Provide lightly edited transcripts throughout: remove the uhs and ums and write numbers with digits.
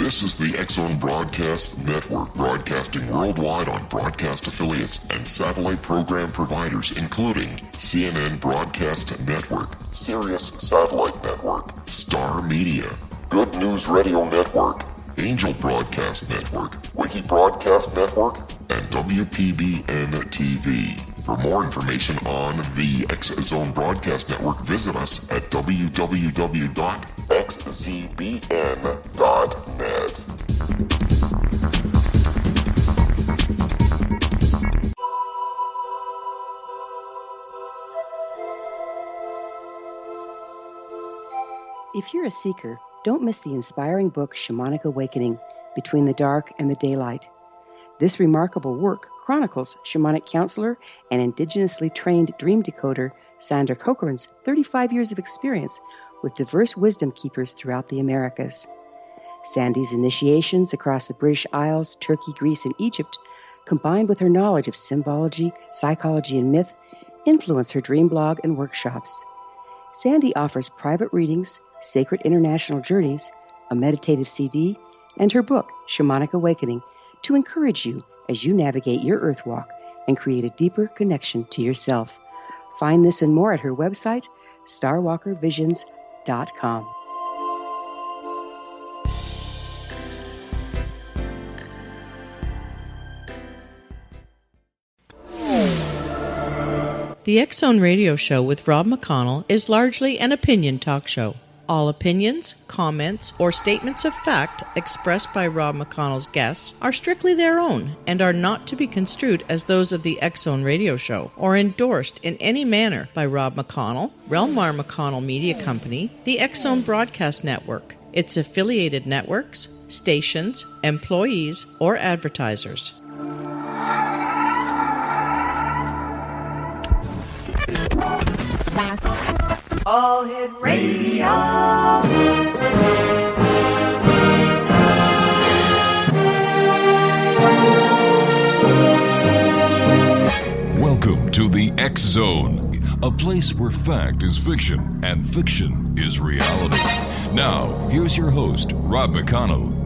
This is the X-Zone Broadcast Network, broadcasting worldwide on broadcast affiliates and satellite program providers, including CNN Broadcast Network, Sirius Satellite Network, Star Media, Good News Radio Network, Angel Broadcast Network, Wiki Broadcast Network, and WPBN TV. For more information on the X-Zone Broadcast Network, visit us at www.xzbn.net. If you're a seeker, don't miss the inspiring book Shamanic Awakening, Between the Dark and the Daylight. This remarkable work chronicles shamanic counselor and indigenously trained dream decoder Sandra Cochran's 35 years of experience with diverse wisdom keepers throughout the Americas. Sandy's initiations across the British Isles, Turkey, Greece, and Egypt, combined with her knowledge of symbology, psychology, and myth, influence her dream blog and workshops. Sandy offers private readings, sacred international journeys, a meditative CD, and her book, Shamanic Awakening, to encourage you as you navigate your earth walk and create a deeper connection to yourself. Find this and more at her website, starwalkervisions.com. The X-Zone Radio Show with Rob McConnell is largely an opinion talk show. All opinions, comments, or statements of fact expressed by Rob McConnell's guests are strictly their own and are not to be construed as those of the X-Zone Radio Show or endorsed in any manner by Rob McConnell, Relmar McConnell Media Company, the X-Zone Broadcast Network, its affiliated networks, stations, employees, or advertisers. All Hit Radio. Welcome to the X-Zone, a place where fact is fiction and fiction is reality. Now, here's your host, Rob McConnell.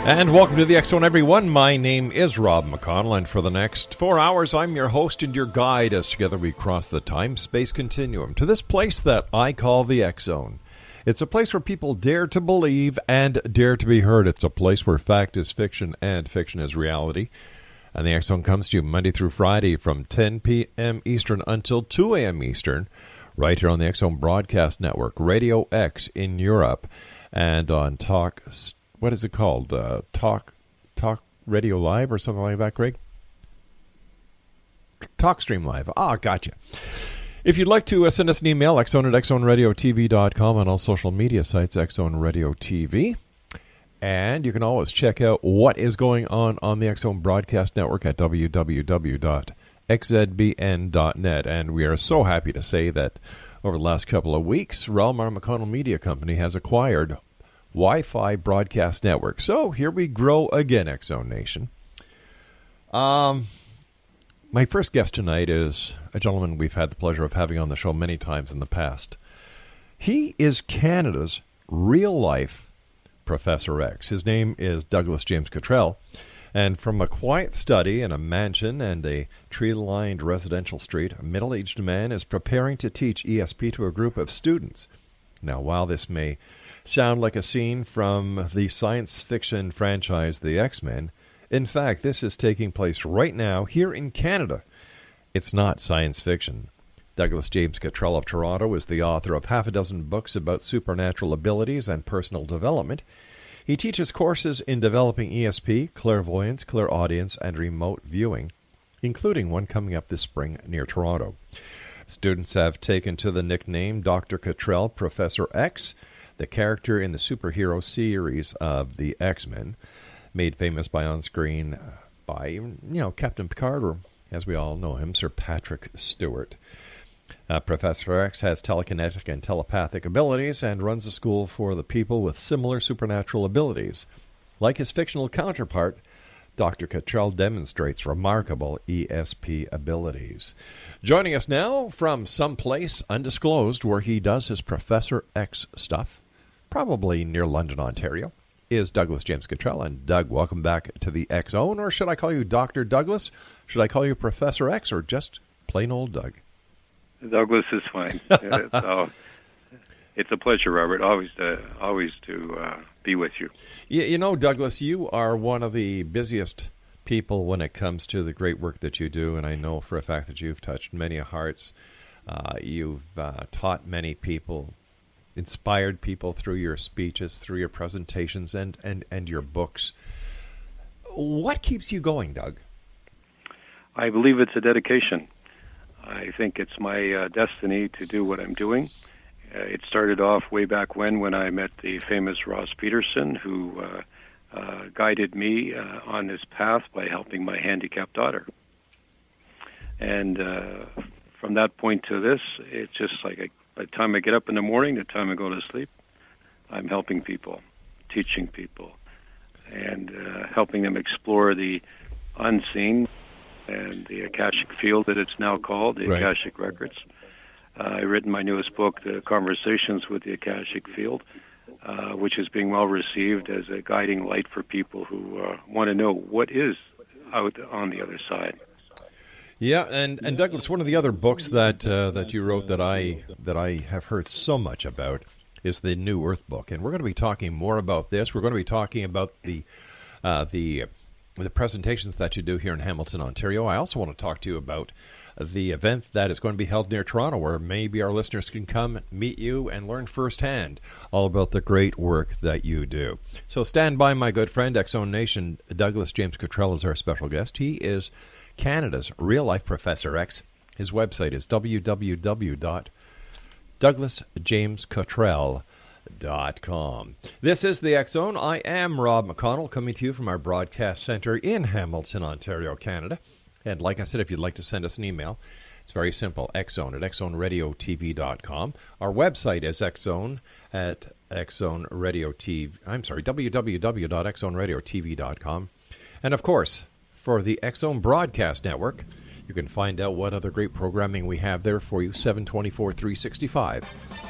And welcome to the X-Zone, everyone. My name is Rob McConnell, and for the next 4 hours, I'm your host and your guide as together we cross the time-space continuum to this place that I call the X-Zone. It's a place where people dare to believe and dare to be heard. It's a place where fact is fiction and fiction is reality. And the X-Zone comes to you Monday through Friday from 10 p.m. Eastern until 2 a.m. Eastern, right here on the X-Zone Broadcast Network, Radio X in Europe, and on Talk... What is it called? Talk Radio Live or something like that, Greg? TalkStream Live. Gotcha. If you'd like to send us an email, xzone at xzoneradiotv.com, on all social media sites, X-Zone Radio TV. And you can always check out what is going on the X-Zone Broadcast Network at www.xzbn.net. And we are so happy to say that over the last couple of weeks, Relmar McConnell Media Company has acquired Wi-Fi Broadcast Network. So here we grow again, X-Zone Nation. My first guest tonight is a gentleman we've had the pleasure of having on the show many times in the past. He is Canada's real-life Professor X. His name is Douglas James COTTRELL, and from a quiet study in a mansion and a tree-lined residential street, a middle-aged man is preparing to teach ESP to a group of students. Now, while this may sound like a scene from the science fiction franchise The X-Men, in fact, this is taking place right now here in Canada. It's not science fiction. Douglas James COTTRELL of Toronto is the author of half a dozen books about supernatural abilities and personal development. He teaches courses in developing ESP, clairvoyance, clairaudience, and remote viewing, including one coming up this spring near Toronto. Students have taken to the nickname Dr. COTTRELL Professor X, the character in the superhero series of the X-Men, made famous by on-screen by, Captain Picard, or as we all know him, Sir Patrick Stewart. Professor X has telekinetic and telepathic abilities and runs a school for the people with similar supernatural abilities. Like his fictional counterpart, Dr. COTTRELL demonstrates remarkable ESP abilities. Joining us now from someplace undisclosed where he does his Professor X stuff, probably near London, Ontario, is Douglas James COTTRELL. And Doug, welcome back to the X Zone. Or should I call you Dr. Douglas? Should I call you Professor X, or just plain old Doug? Douglas is fine. It's a pleasure, Robert. Always to be with you. You know, Douglas, you are one of the busiest people when it comes to the great work that you do, and I know for a fact that you've touched many hearts. You've taught many people, inspired people through your speeches, through your presentations, and your books. What keeps you going, Doug? I believe it's a dedication. I think it's my destiny to do what I'm doing. It started off way back when I met the famous Ross Peterson, who guided me on this path by helping my handicapped daughter. And from that point to this, it's just like by the time I get up in the morning, the time I go to sleep, I'm helping people, teaching people, and helping them explore the unseen and the Akashic field that it's now called, the Right. Akashic Records. I've written my newest book, The Conversations with the Akashic Field, which is being well received as a guiding light for people who want to know what is out on the other side. Yeah, and Douglas, one of the other books that you wrote that I have heard so much about is the New Earth book, and we're going to be talking more about this. We're going to be talking about the presentations that you do here in Hamilton, Ontario. I also want to talk to you about the event that is going to be held near Toronto, where maybe our listeners can come meet you and learn firsthand all about the great work that you do. So stand by, my good friend. X Zone Nation, Douglas James COTTRELL is our special guest. He is Canada's real-life Professor X. His website is www.douglasjamescottrell.com. This is the X Zone. I am Rob McConnell, coming to you from our broadcast center in Hamilton, Ontario, Canada. And like I said, if you'd like to send us an email, it's very simple, xzone at xzoneradiotv.com. Our website is xzone at www.xzoneradiotv.com. And of course, for the X Zone Broadcast Network, you can find out what other great programming we have there for you, 7/24/365,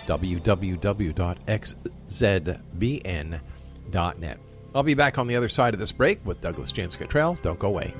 www.xzbn.net. I'll be back on the other side of this break with Douglas James COTTRELL. Don't go away.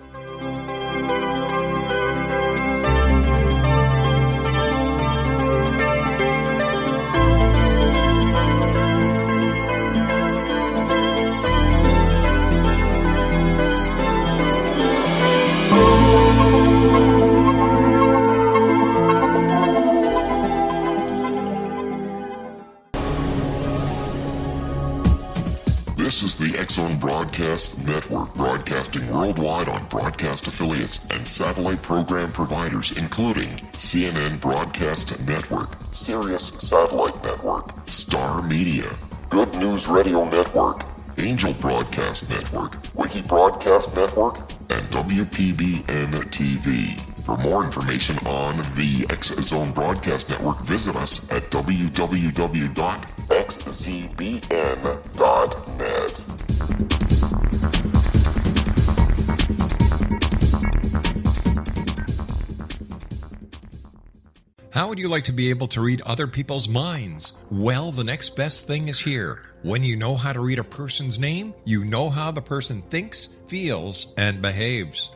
This is the X Zone Broadcast Network, broadcasting worldwide on broadcast affiliates and satellite program providers, including CNN Broadcast Network, Sirius Satellite Network, Star Media, Good News Radio Network, Angel Broadcast Network, Wiki Broadcast Network, and WPBN TV. For more information on the X Zone Broadcast Network, visit us at www.xzbn.net. How would you like to be able to read other people's minds? Well, the next best thing is here. When you know how to read a person's name, you know how the person thinks, feels, and behaves.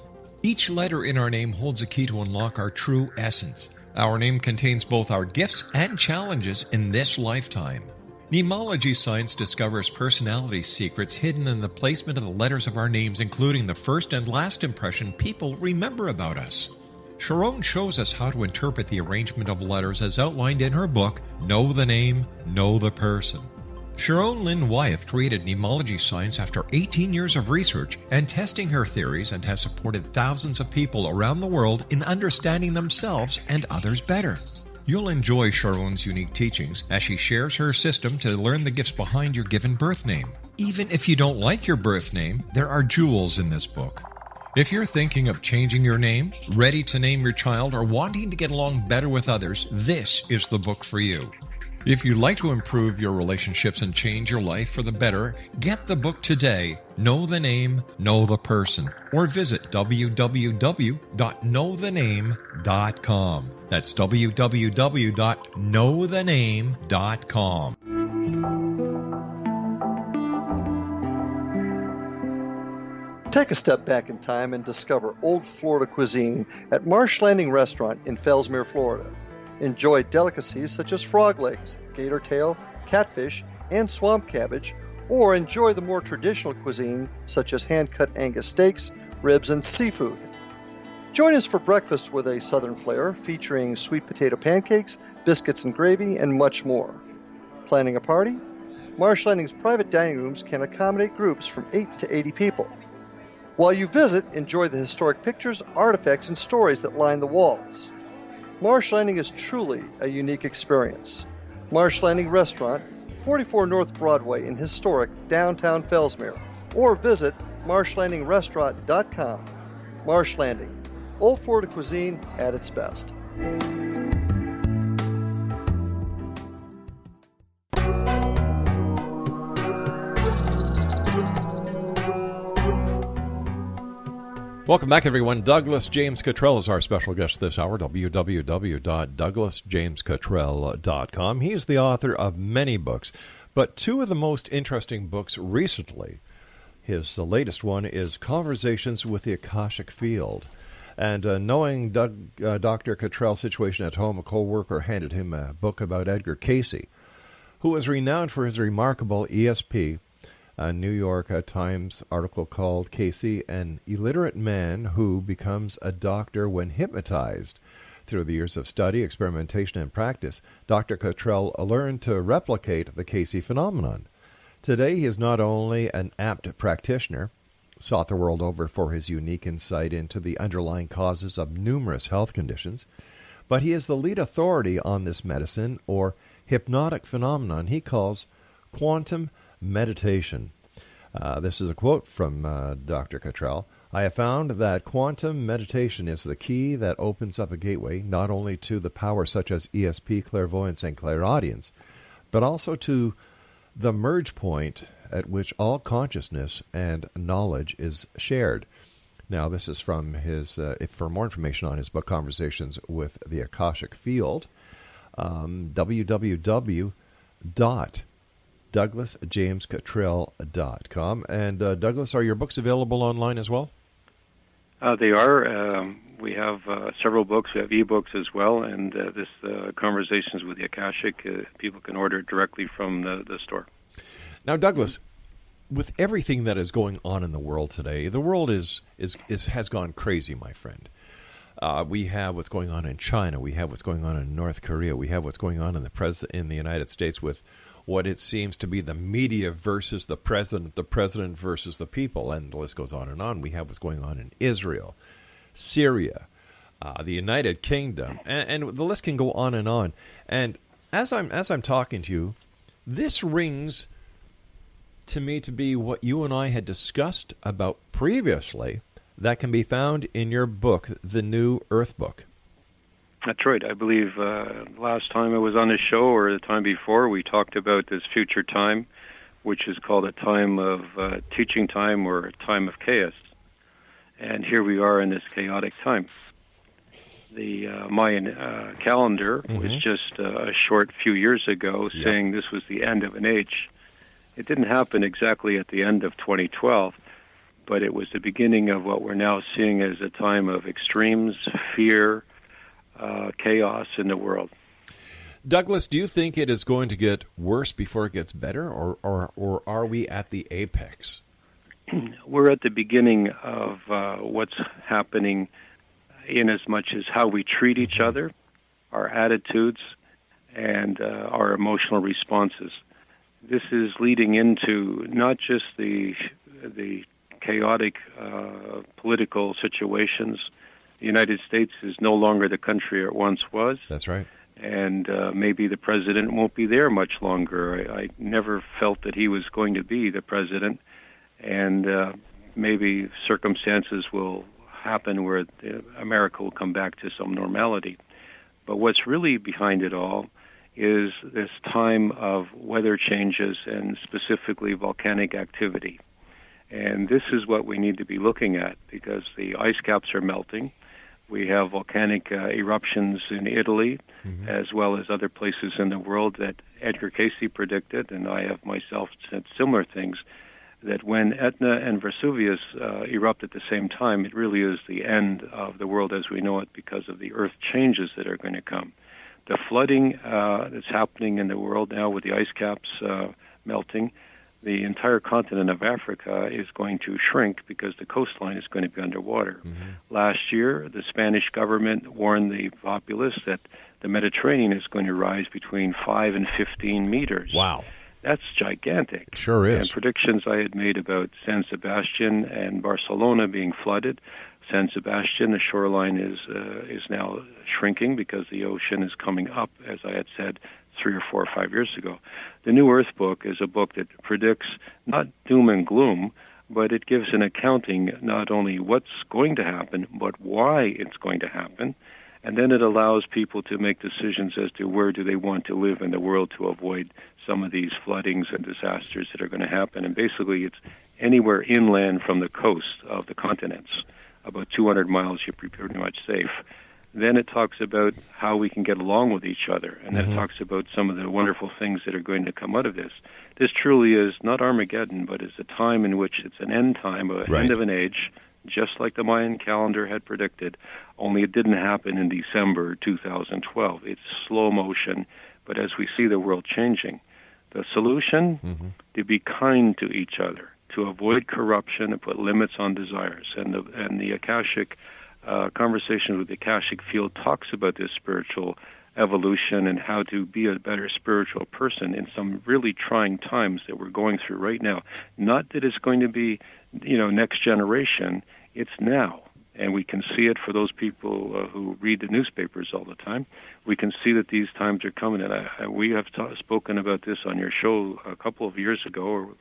Each letter in our name holds a key to unlock our true essence. Our name contains both our gifts and challenges in this lifetime. Mnemology science discovers personality secrets hidden in the placement of the letters of our names, including the first and last impression people remember about us. Sharon shows us how to interpret the arrangement of letters as outlined in her book, Know the Name, Know the Person. Sharon Lynn Wyeth created mnemology science after 18 years of research and testing her theories, and has supported thousands of people around the world in understanding themselves and others better. You'll enjoy Sharon's unique teachings as she shares her system to learn the gifts behind your given birth name. Even if you don't like your birth name, there are jewels in this book. If you're thinking of changing your name, ready to name your child, or wanting to get along better with others, this is the book for you. If you'd like to improve your relationships and change your life for the better, get the book today, Know the Name, Know the Person, or visit www.knowthename.com. That's www.knowthename.com. Take a step back in time and discover old Florida cuisine at Marsh Landing Restaurant in Fellsmere, Florida. Enjoy delicacies such as frog legs, gator tail, catfish, and swamp cabbage, or enjoy the more traditional cuisine such as hand-cut Angus steaks, ribs, and seafood. Join us for breakfast with a southern flair featuring sweet potato pancakes, biscuits and gravy, and much more. Planning a party? Marsh Landing's private dining rooms can accommodate groups from 8 to 80 people. While you visit, enjoy the historic pictures, artifacts, and stories that line the walls. Marsh Landing is truly a unique experience. Marsh Landing Restaurant, 44 North Broadway in historic downtown Fellsmere, or visit marshlandingrestaurant.com. Marsh Landing, old Florida cuisine at its best. Welcome back, everyone. Douglas James Cottrell is our special guest this hour, www.douglasjamescottrell.com. He's the author of many books, but two of the most interesting books recently. His latest one is Conversations with the Akashic Field. And knowing Dr. Cottrell's situation at home, a co-worker handed him a book about Edgar Cayce, who was renowned for his remarkable ESP, a New York Times article called Cayce, an illiterate man who becomes a doctor when hypnotized. Through the years of study, experimentation, and practice, Dr. Cottrell learned to replicate the Cayce phenomenon. Today, he is not only an apt practitioner, sought the world over for his unique insight into the underlying causes of numerous health conditions, but he is the lead authority on this medicine, or hypnotic phenomenon he calls quantum meditation. This is a quote from Dr. Cottrell. I have found that quantum meditation is the key that opens up a gateway not only to the power such as ESP, clairvoyance, and clairaudience, but also to the merge point at which all consciousness and knowledge is shared. Now, this is from his, for more information on his book, Conversations with the Akashic Field, www.douglasjamescottrell.com. And Douglas, are your books available online as well? They are. We have several books. We have ebooks as well, and this Conversations with the Akashic, people can order it directly from the store. Now, Douglas, with everything that is going on in the world today, the world has gone crazy, my friend. We have what's going on in China. We have what's going on in North Korea. We have what's going on in the United States with what it seems to be the media versus the president versus the people, and the list goes on and on. We have what's going on in Israel, Syria, the United Kingdom, and the list can go on and on. And as I'm talking to you, this rings to me to be what you and I had discussed about previously that can be found in your book, The New Earth Book. That's right. I believe last time I was on the show, or the time before, we talked about this future time, which is called a time of teaching time, or a time of chaos. And here we are in this chaotic time. The Mayan calendar was just a short few years ago saying this was the end of an age. It didn't happen exactly at the end of 2012, but it was the beginning of what we're now seeing as a time of extremes, fear, chaos in the world. Douglas, do you think it is going to get worse before it gets better, or are we at the apex? We're at the beginning of what's happening, in as much as how we treat each other, our attitudes, and our emotional responses. This is leading into not just the chaotic political situations. The United States is no longer the country it once was. That's right. And maybe the president won't be there much longer. I never felt that he was going to be the president. And maybe circumstances will happen where America will come back to some normality. But what's really behind it all is this time of weather changes and specifically volcanic activity. And this is what we need to be looking at because the ice caps are melting. We have volcanic eruptions in Italy, as well as other places in the world that Edgar Cayce predicted, and I have myself said similar things, that when Etna and Vesuvius erupt at the same time, it really is the end of the world as we know it because of the earth changes that are going to come. The flooding that's happening in the world now with the ice caps melting, the entire continent of Africa is going to shrink because the coastline is going to be underwater. Last year, the Spanish government warned the populace that the Mediterranean is going to rise between 5 and 15 meters. Wow. That's gigantic. Sure is. And predictions I had made about San Sebastian and Barcelona being flooded. San Sebastian, the shoreline is now shrinking because the ocean is coming up, as I had said 3 or 4 or 5 years ago. The New Earth book is a book that predicts not doom and gloom, but it gives an accounting not only what's going to happen, but why it's going to happen. And then it allows people to make decisions as to where do they want to live in the world to avoid some of these floodings and disasters that are going to happen. And basically it's anywhere inland from the coast of the continents. About 200 miles, you're pretty much safe. Then it talks about how we can get along with each other. And then it talks about some of the wonderful things that are going to come out of this. This truly is not Armageddon, but it's a time in which it's an end time, an end of an age, just like the Mayan calendar had predicted, only it didn't happen in December 2012. It's slow motion, but as we see the world changing, the solution, to be kind to each other, to avoid corruption and put limits on desires. And the Akashic conversation with the Akashic field talks about this spiritual evolution and how to be a better spiritual person in some really trying times that we're going through right now. Not that it's going to be, next generation. It's now. And we can see it for those people who read the newspapers all the time. We can see that these times are coming. And we have spoken about this on your show a couple of years ago,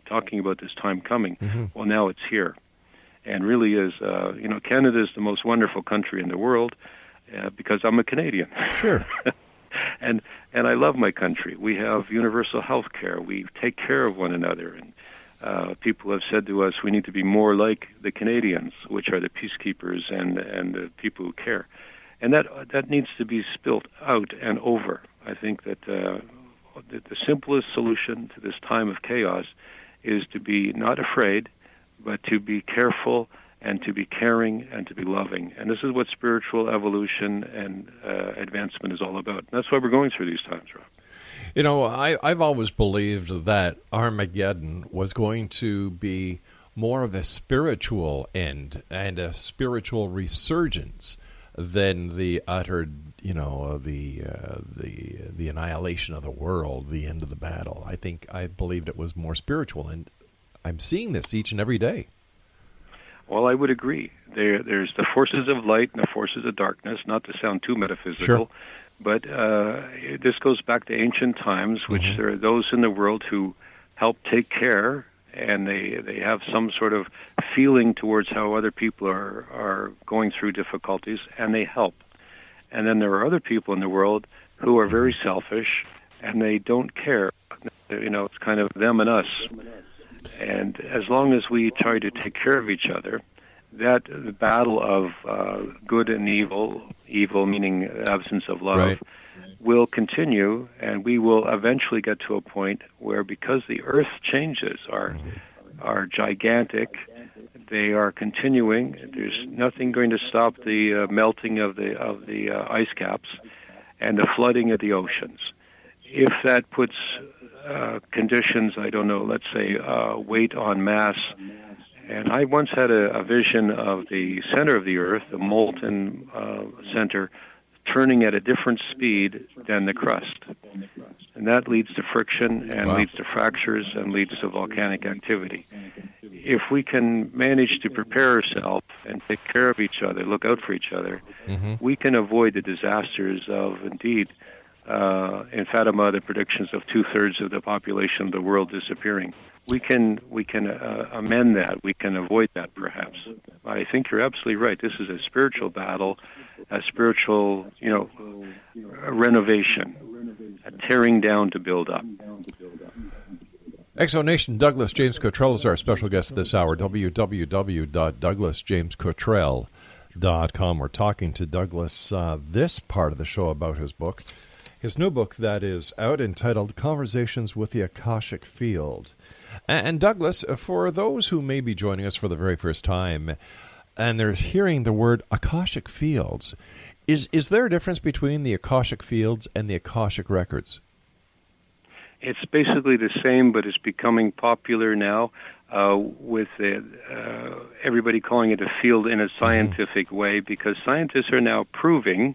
talking about this time coming. Well, now it's here. And really is, Canada is the most wonderful country in the world because I'm a Canadian. Sure. and I love my country. We have universal health care. We take care of one another. And people have said to us, we need to be more like the Canadians, which are the peacekeepers and the people who care. And that needs to be spilt out and over. I think that the simplest solution to this time of chaos is to be not afraid, but to be careful and to be caring and to be loving. And this is what spiritual evolution and advancement is all about. And that's why we're going through these times, Rob. I've always believed that Armageddon was going to be more of a spiritual end and a spiritual resurgence than the utter, the annihilation of the world, the end of the battle. I believed it was more spiritual, and I'm seeing this each and every day. Well, I would agree. There's the forces of light and the forces of darkness, not to sound too metaphysical. Sure. But this goes back to ancient times, which there are those in the world who help take care, and they have some sort of feeling towards how other people are going through difficulties, and they help. And then there are other people in the world who are very selfish, and they don't care. It's kind of them and us. And as long as we try to take care of each other, that the battle of good and evil meaning absence of love, will continue, and we will eventually get to a point where, because the earth changes are gigantic, they are continuing. There's nothing going to stop the melting of the ice caps and the flooding of the oceans. If that puts conditions, I don't know, let's say weight on mass. And I once had a vision of the center of the Earth, the molten center, turning at a different speed than the crust. And that leads to friction and leads to fractures and leads to volcanic activity. If we can manage to prepare ourselves and take care of each other, look out for each other, we can avoid the disasters of, indeed, in Fatima, the predictions of 2/3 of the population of the world disappearing. We can amend that. We can avoid that, perhaps. I think you're absolutely right. This is a spiritual battle, a spiritual, renovation. tearing down to build up. Exonation Douglas James Cottrell is our special guest this hour. www.douglasjamescottrell.com. We're talking to Douglas this part of the show about his book. His new book that is out entitled Conversations with the Akashic Field. And Douglas, for those who may be joining us for the very first time and they're hearing the word Akashic Fields, is there a difference between the Akashic Fields and the Akashic Records? It's basically the same, but it's becoming popular now with everybody calling it a field in a scientific way, because scientists are now proving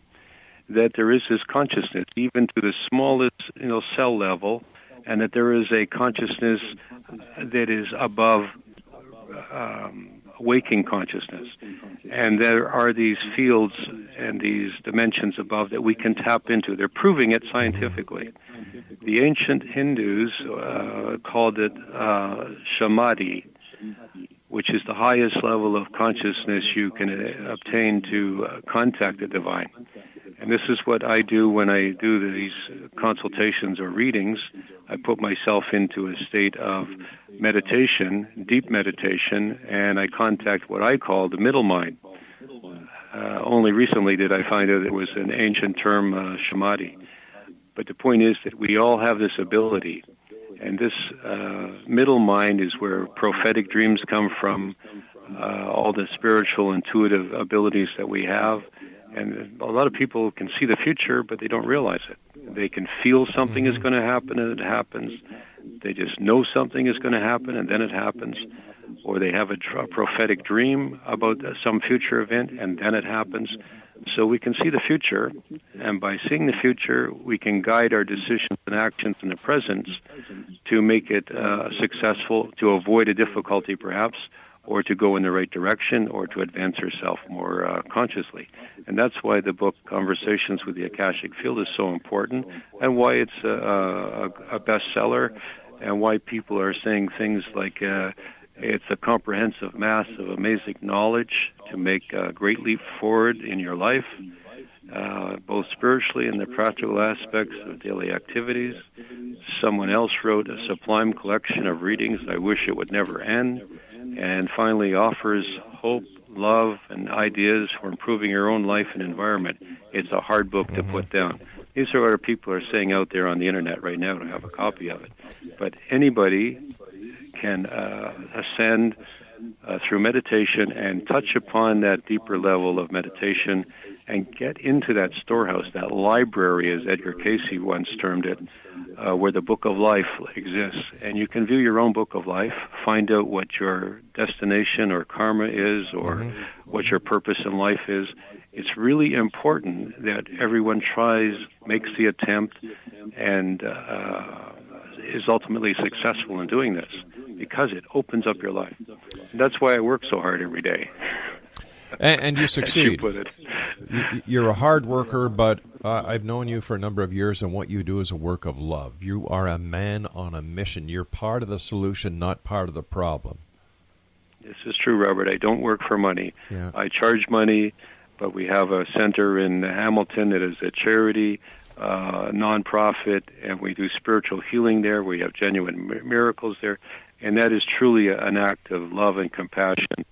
that there is this consciousness, even to the smallest cell level, and that there is a consciousness that is above waking consciousness. And there are these fields and these dimensions above that we can tap into. They're proving it scientifically. The ancient Hindus called it samadhi, which is the highest level of consciousness you can obtain to contact the divine. And this is what I do when I do these consultations or readings. I put myself into a state of meditation, deep meditation, and I contact what I call the middle mind. Only recently did I find out it was an ancient term, samadhi. But the point is that we all have this ability. And this middle mind is where prophetic dreams come from, all the spiritual, intuitive abilities that we have. And a lot of people can see the future, but they don't realize it. They can feel something is going to happen, and it happens. They just know something is going to happen, and then it happens. Or they have a prophetic dream about some future event, and then it happens. So we can see the future, and by seeing the future, we can guide our decisions and actions in the present to make it successful, to avoid a difficulty perhaps, or to go in the right direction, or to advance herself more consciously. And that's why the book Conversations with the Akashic Field is so important, and why it's a bestseller, and why people are saying things like it's a comprehensive mass of amazing knowledge to make a great leap forward in your life, both spiritually and the practical aspects of daily activities. Someone else wrote a sublime collection of readings I wish it would never end, and finally offers hope, love, and ideas for improving your own life and environment. It's a hard book to put down. These are what people are saying out there on the internet right now to have a copy of it. But anybody can ascend through meditation and touch upon that deeper level of meditation and get into that storehouse, that library, as Edgar Cayce once termed it, where the book of life exists. And you can view your own book of life, find out what your destination or karma is, or what your purpose in life is. It's really important that everyone makes the attempt, and is ultimately successful in doing this, because it opens up your life. And that's why I work so hard every day. And you succeed. You put it. You're a hard worker, but I've known you for a number of years, and what you do is a work of love. You are a man on a mission. You're part of the solution, not part of the problem. This is true, Robert. I don't work for money. Yeah. I charge money, but we have a center in Hamilton that is a charity, non-profit, and we do spiritual healing there. We have genuine miracles there, and that is truly an act of love and compassion.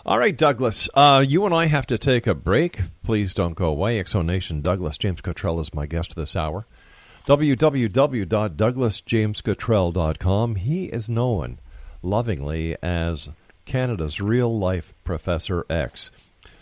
All right, Douglas, you and I have to take a break. Please don't go away. Exonation Douglas James Cottrell is my guest this hour. www.douglasjamescottrell.com. He is known lovingly as Canada's real-life Professor X.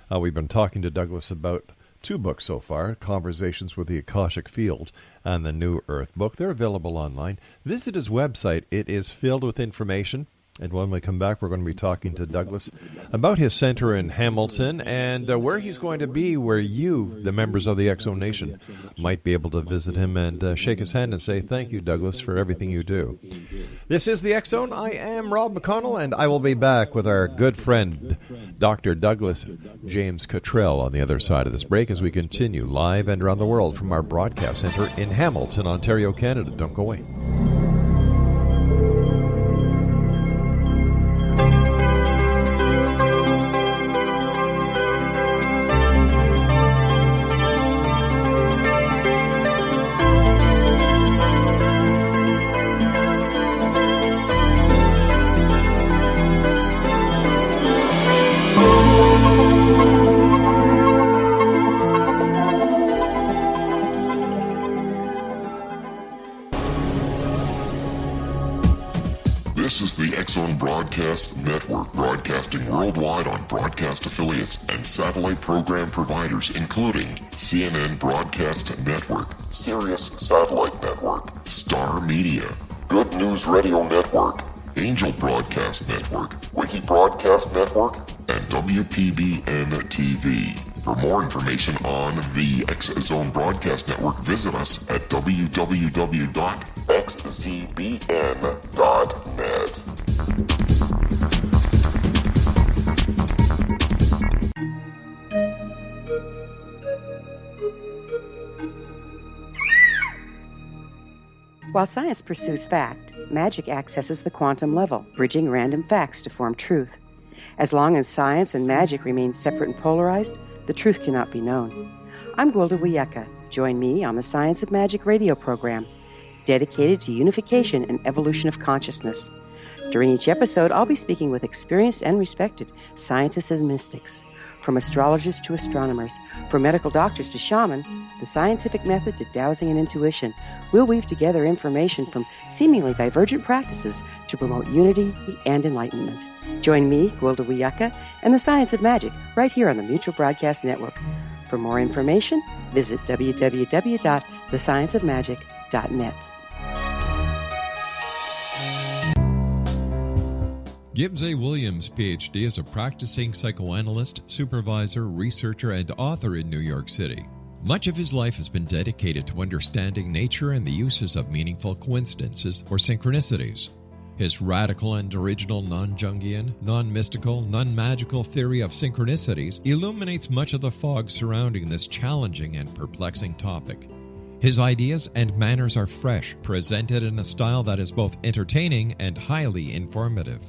We've been talking to Douglas about two books so far, Conversations with the Akashic Field and the New Earth book. They're available online. Visit his website. It is filled with information. And when we come back, we're going to be talking to Douglas about his center in Hamilton and where he's going to be, where you, the members of the Exo Nation, might be able to visit him and shake his hand and say, thank you, Douglas, for everything you do. This is the X Zone. I am Rob McConnell, and I will be back with our good friend, Dr. Douglas James Cottrell, on the other side of this break as we continue live and around the world from our broadcast center in Hamilton, Ontario, Canada. Don't go away. This is the X-Zone Broadcast Network, broadcasting worldwide on broadcast affiliates and satellite program providers, including CNN Broadcast Network, Sirius Satellite Network, Star Media, Good News Radio Network, Angel Broadcast Network, Wiki Broadcast Network, and WPBN TV. For more information on the X-Zone Broadcast Network, visit us at www.xzbn.net. While science pursues fact, magic accesses the quantum level, bridging random facts to form truth. As long as science and magic remain separate and polarized, the truth cannot be known. I'm Gwilda Wiyaka. Join me on the Science of Magic radio program, dedicated to unification and evolution of consciousness. During each episode, I'll be speaking with experienced and respected scientists and mystics. From astrologers to astronomers, from medical doctors to shaman, the scientific method to dowsing and intuition, we'll weave together information from seemingly divergent practices to promote unity and enlightenment. Join me, Gwilda Wiyaka, and the Science of Magic right here on the Mutual Broadcast Network. For more information, visit www.thescienceofmagic.net. Gibbs A. Williams, Ph.D., is a practicing psychoanalyst, supervisor, researcher, and author in New York City. Much of his life has been dedicated to understanding nature and the uses of meaningful coincidences or synchronicities. His radical and original non-Jungian, non-mystical, non-magical theory of synchronicities illuminates much of the fog surrounding this challenging and perplexing topic. His ideas and manners are fresh, presented in a style that is both entertaining and highly informative.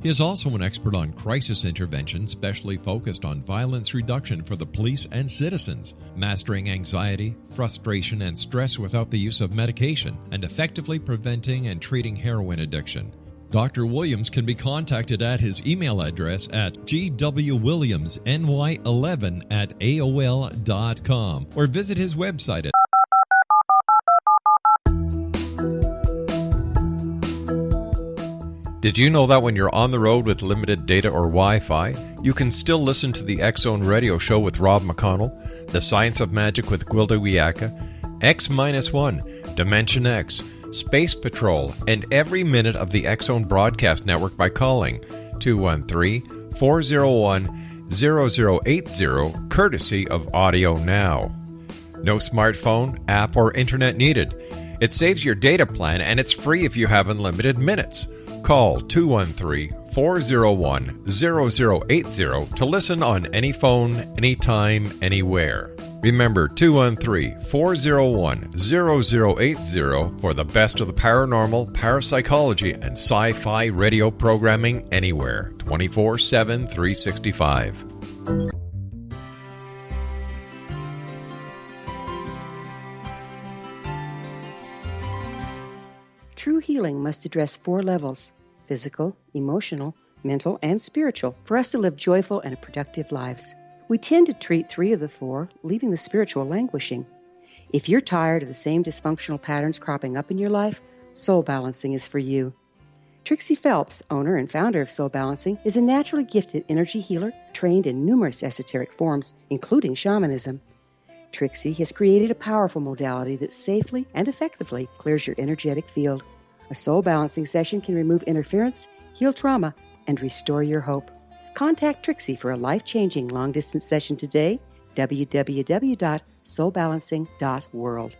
He is also an expert on crisis intervention, specially focused on violence reduction for the police and citizens, mastering anxiety, frustration, and stress without the use of medication, and effectively preventing and treating heroin addiction. Dr. Williams can be contacted at his email address at gwwilliamsny11@aol.com or visit his website at Did you know that when you're on the road with limited data or Wi-Fi, you can still listen to the X-Zone Radio Show with Rob McConnell, The Science of Magic with Gwilda Wiyaka, X-1, Dimension X, Space Patrol, and every minute of the X-Zone Broadcast Network by calling 213-401-0080, courtesy of Audio Now. No smartphone, app, or internet needed. It saves your data plan, and it's free if you have unlimited minutes. Call 213-401-0080 to listen on any phone, anytime, anywhere. Remember 213-401-0080 for the best of the paranormal, parapsychology, and sci-fi radio programming anywhere, 24/7, 365. True healing must address 4 levels: physical, emotional, mental, and spiritual, for us to live joyful and productive lives. We tend to treat 3 of the 4, leaving the spiritual languishing. If you're tired of the same dysfunctional patterns cropping up in your life, Soul Balancing is for you. Trixie Phelps, owner and founder of Soul Balancing, is a naturally gifted energy healer trained in numerous esoteric forms, including shamanism. Trixie has created a powerful modality that safely and effectively clears your energetic field. A soul balancing session can remove interference, heal trauma, and restore your hope. Contact Trixie for a life-changing long-distance session today, www.soulbalancing.world.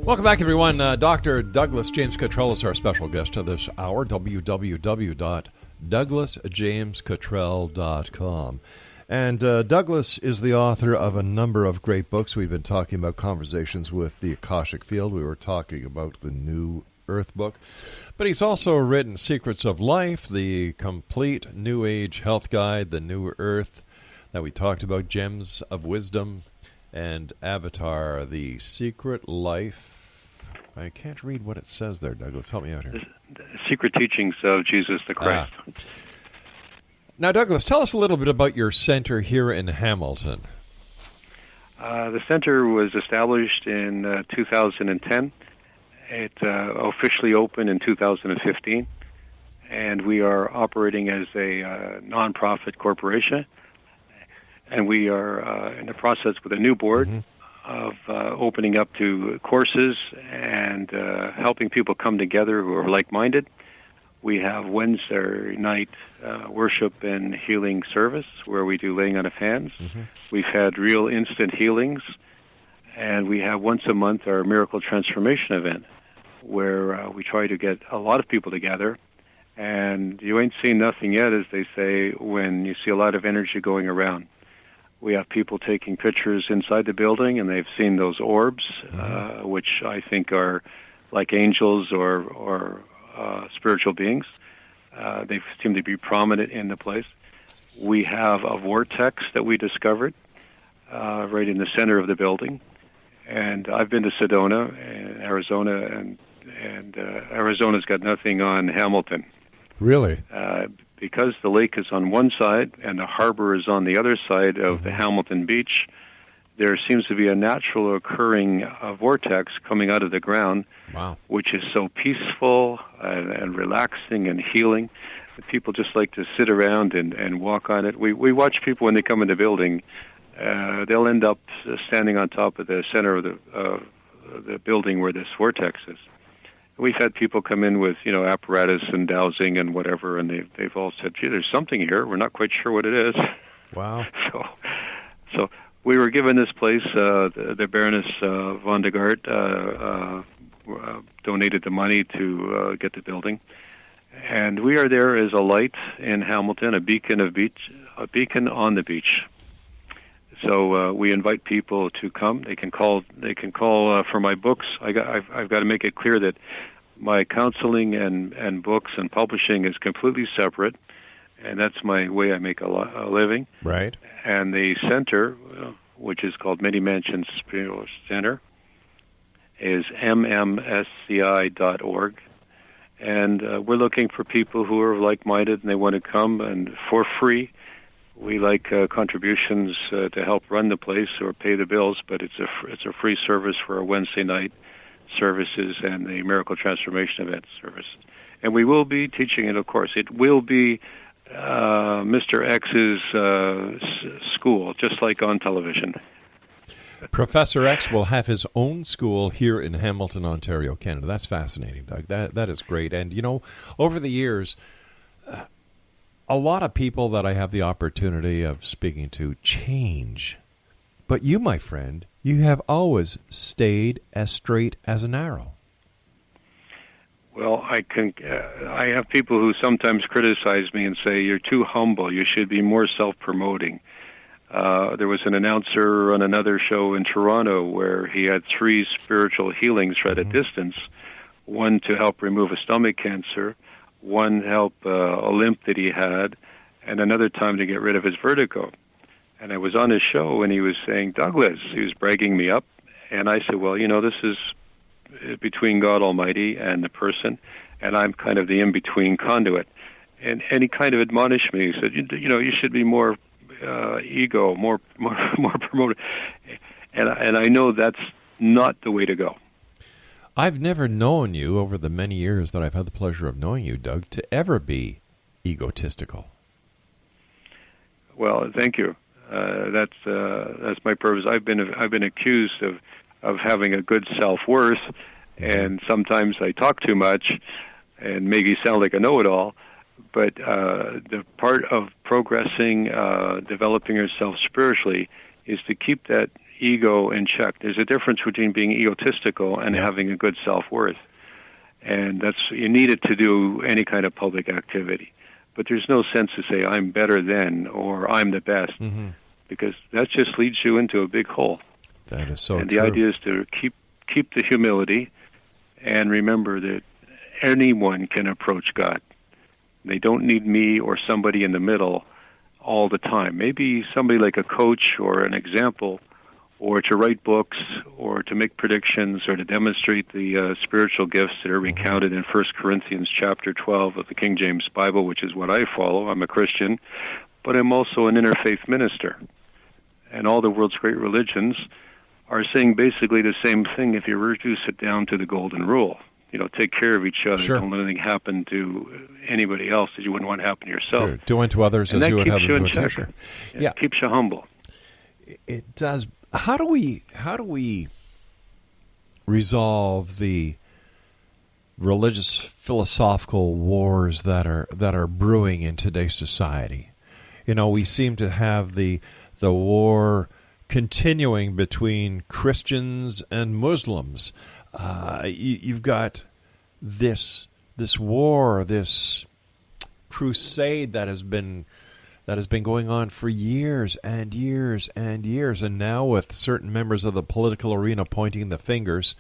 Welcome back, everyone. Dr. Douglas James COTTRELL is our special guest of this hour, www.douglasjamescottrell.com. And Douglas is the author of a number of great books. We've been talking about conversations with the Akashic Field. We were talking about the New Earth book. But he's also written Secrets of Life, the complete New Age health guide, the New Earth that we talked about, Gems of Wisdom, and Avatar, the Secret Life. I can't read what it says there, Douglas. Help me out here. The Secret Teachings of Jesus the Christ. Now, Douglas, tell us a little bit about your center here in Hamilton. The center was established in 2010. It officially opened in 2015, and we are operating as a nonprofit corporation. And we are in the process with a new board of opening up to courses and helping people come together who are like-minded. We have Wednesday night worship and healing service where we do laying on of hands. We've had real instant healings. And we have once a month our Miracle Transformation event where we try to get a lot of people together. And you ain't seen nothing yet, as they say, when you see a lot of energy going around. We have people taking pictures inside the building, and they've seen those orbs, which I think are like angels or spiritual beings. They seem to be prominent in the place. We have a vortex that we discovered right in the center of the building. And I've been to Sedona, Arizona, and Arizona's got nothing on Hamilton. Really? Because the lake is on one side and the harbor is on the other side of the Hamilton beach, there seems to be a natural occurring vortex coming out of the ground, which is so peaceful and relaxing and healing that people just like to sit around and walk on it. We watch people when they come in the building. They'll end up standing on top of the center of the building where this vortex is. We've had people come in with, apparatus and dowsing and whatever, and they've all said, "Gee, there's something here. We're not quite sure what it is." Wow. So we were given this place. The Baroness von de Gart donated the money to get the building, and we are there as a light in Hamilton, a beacon on the beach. So we invite people to come. They can call for my books. I've got to make it clear that my counseling and books and publishing is completely separate, and that's my way I make a living. Right. And the center, which is called Many Mansions Spiritual Center, is mmsci.org. And we're looking for people who are like-minded and they want to come, and for free. We like contributions to help run the place or pay the bills, but it's a free service for our Wednesday night services and the Miracle Transformation event service. And we will be teaching it, of course. It will be Mr. X's school, just like on television. Professor X will have his own school here in Hamilton, Ontario, Canada. That's fascinating, Doug. That is great. And, over the years, a lot of people that I have the opportunity of speaking to change. But you, my friend, you have always stayed as straight as an arrow. Well, I have people who sometimes criticize me and say, "You're too humble. You should be more self-promoting." There was an announcer on another show in Toronto where he had 3 spiritual healings at a distance, one to help remove a stomach cancer, one help a limp that he had, and another time to get rid of his vertigo. And I was on his show, and he was saying, "Douglas," he was bragging me up, and I said, "Well, this is between God Almighty and the person, and I'm kind of the in-between conduit." And he kind of admonished me. He said, you should be more ego, more promoted. And I know that's not the way to go. I've never known you, over the many years that I've had the pleasure of knowing you, Doug, to ever be egotistical. Well, thank you. That's my purpose. I've been accused of having a good self-worth, and sometimes I talk too much and maybe sound like a know-it-all. But the part of progressing, developing yourself spiritually, is to keep that ego in check. There's a difference between being egotistical and having a good self-worth. And you need it to do any kind of public activity. But there's no sense to say, "I'm better than," or "I'm the best," because that just leads you into a big hole. That is so and true. The idea is to keep the humility and remember that anyone can approach God. They don't need me or somebody in the middle all the time. Maybe somebody like a coach or an example or to write books, or to make predictions, or to demonstrate the spiritual gifts that are recounted in 1 Corinthians chapter 12 of the King James Bible, which is what I follow. I'm a Christian, but I'm also an interfaith minister. And all the world's great religions are saying basically the same thing if you reduce it down to the golden rule. Take care of each other. Sure. Don't let anything happen to anybody else that you wouldn't want to happen to yourself. Sure. Do unto others as you would have them do unto you. Yeah, it keeps you humble. It does. How do we resolve the religious philosophical wars that are brewing in today's society? We seem to have the war continuing between Christians and Muslims. You've got this war, this crusade that has been going on for years and years and years, and now with certain members of the political arena pointing the fingers.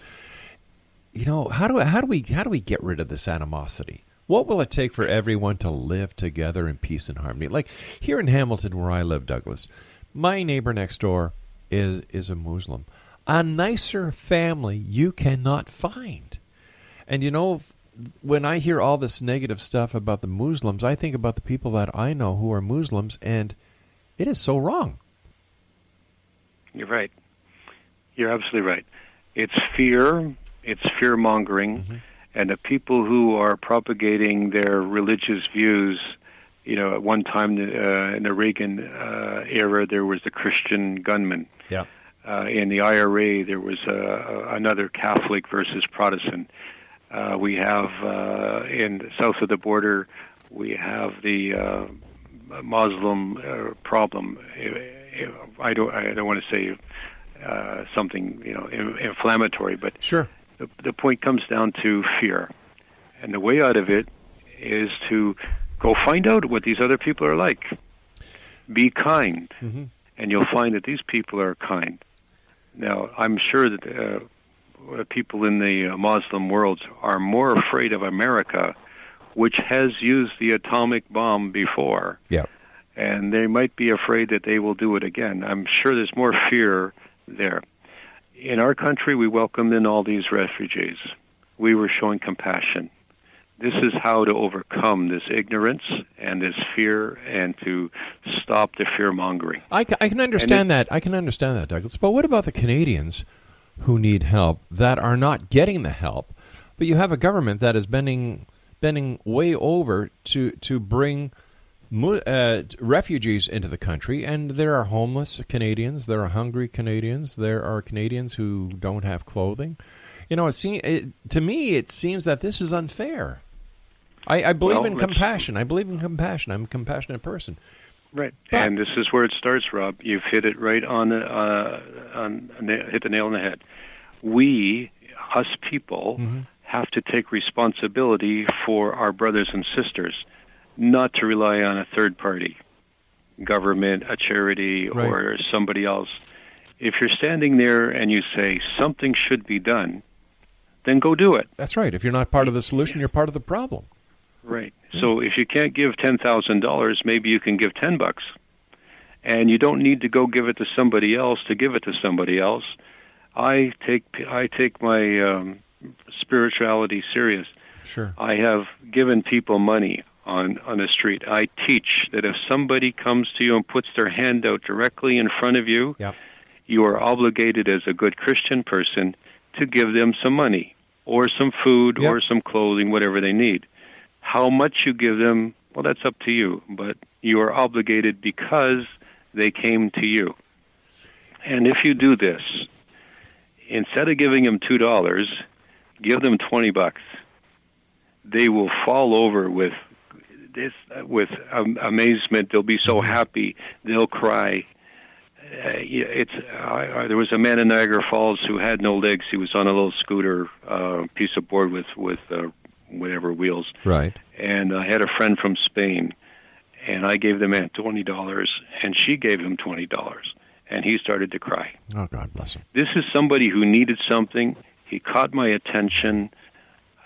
How do we get rid of this animosity? What will it take for everyone to live together in peace and harmony? Like here in Hamilton, where I live, Douglas, my neighbor next door is a Muslim. A nicer family you cannot find. And when I hear all this negative stuff about the Muslims, I think about the people that I know who are Muslims, and it is so wrong. You're right. You're absolutely right. It's fear. It's fear-mongering. And the people who are propagating their religious views, at one time in the Reagan era, there was the Christian gunman. Yeah. In the IRA, there was another Catholic versus Protestant. We have in south of the border, we have the Muslim problem. I don't want to say something inflammatory, but sure. The point comes down to fear, and the way out of it is to go find out what these other people are like. Be kind, and you'll find that these people are kind. Now, I'm sure that people in the Muslim world are more afraid of America, which has used the atomic bomb before. Yeah. And they might be afraid that they will do it again. I'm sure there's more fear there. In our country, we welcomed in all these refugees. We were showing compassion. This is how to overcome this ignorance and this fear and to stop the fear-mongering. I can understand that. I can understand that, Douglas. But what about the Canadians who need help that are not getting the help? But you have a government that is bending way over to bring refugees into the country, and there are homeless Canadians, there are hungry Canadians, there are Canadians who don't have clothing. To me, it seems that this is unfair. I believe in compassion. I'm a compassionate person. Right, and this is where it starts, Rob. You've hit it right hit the nail on the head. We, us people, have to take responsibility for our brothers and sisters, not to rely on a third party, government, a charity, right, or somebody else. If you're standing there and you say something should be done, then go do it. That's right. If you're not part of the solution, you're part of the problem. Right. So if you can't give $10,000, maybe you can give $10, and you don't need to go give it to somebody else to give it to somebody else. I take my spirituality serious. Sure. I have given people money on the street. I teach that if somebody comes to you and puts their hand out directly in front of you, yep, you are obligated as a good Christian person to give them some money or some food, yep, or some clothing, whatever they need. How much you give them, well, that's up to you, but you are obligated because they came to you. And if you do this, instead of giving them $2, give them $20. They will fall over with amazement. They'll be so happy. They'll cry. There was a man in Niagara Falls who had no legs. He was on a little scooter, piece of board with whatever wheels. Right. And I had a friend from Spain, and I gave the man $20, and she gave him $20, and he started to cry. Oh, God bless him. This is somebody who needed something. He caught my attention.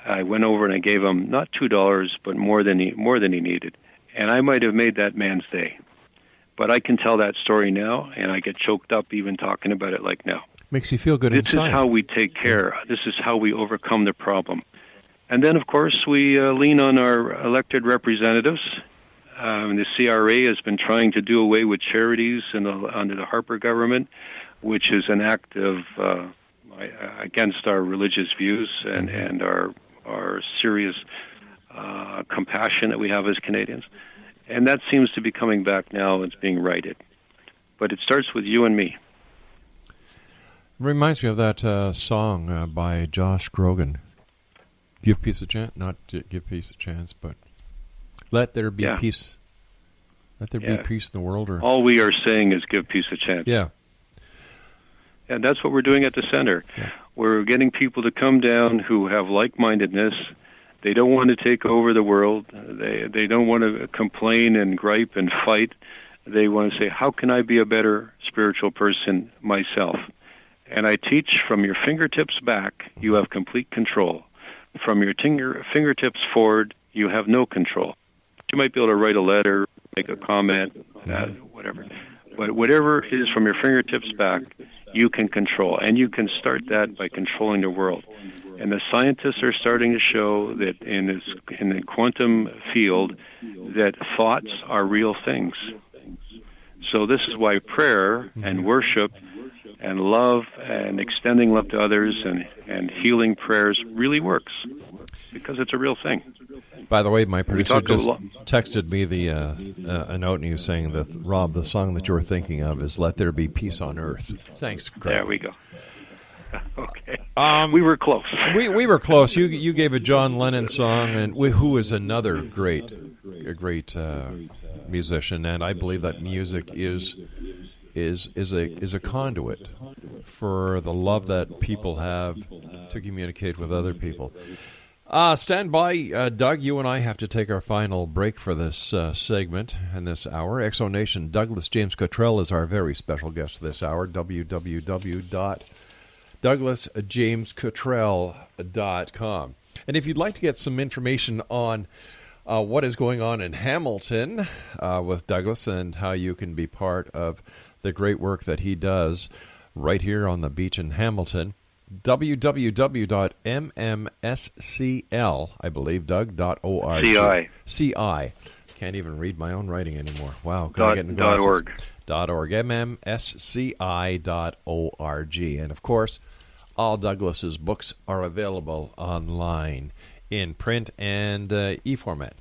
I went over and I gave him not $2, but more than he needed, and I might have made that man's day. But I can tell that story now, and I get choked up even talking about it like now. Makes you feel good This inside. is how we take care. This is how we overcome the problem. And then, of course, we lean on our elected representatives. The CRA has been trying to do away with charities under the Harper government, which is an act of against our religious views and our serious compassion that we have as Canadians. And that seems to be coming back now. It's being righted. But it starts with you and me. Reminds me of that song by Josh Grogan. Give peace a chance, not give peace a chance, but let there be peace. Let there be peace in the world. Or all we are saying is give peace a chance. Yeah. And that's what we're doing at the center. Yeah. We're getting people to come down who have like-mindedness. They don't want to take over the world. They don't want to complain and gripe and fight. They want to say, how can I be a better spiritual person myself? And I teach from your fingertips back, you have complete control. From your fingertips forward, you have no control. You might be able to write a letter, make a comment, whatever. But whatever is from your fingertips back, you can control. And you can start that by controlling the world. And the scientists are starting to show that in the quantum field, that thoughts are real things. So this is why prayer and worship and love and extending love to others and healing prayers really works, because it's a real thing. By the way, my producer just texted me a note, and he was saying that, Rob, the song that you're thinking of is Let There Be Peace on Earth. Thanks, Greg. There we go. Okay. We were close. We were close. You gave a John Lennon song, and who is another great musician, and I believe that music is a conduit for the love that people have to communicate with other people. Stand by, Doug. You and I have to take our final break for this segment and this hour. Exo Nation, Douglas James Cottrell is our very special guest this hour. www.douglasjamescottrell.com. And if you'd like to get some information on what is going on in Hamilton with Douglas and how you can be part of the great work that he does right here on the beach in Hamilton, www.mmscl, I believe, Doug.org. CI. Can't even read my own writing anymore. Wow. .org. MMSCI.org. And, of course, all Douglas's books are available online in print and e-format.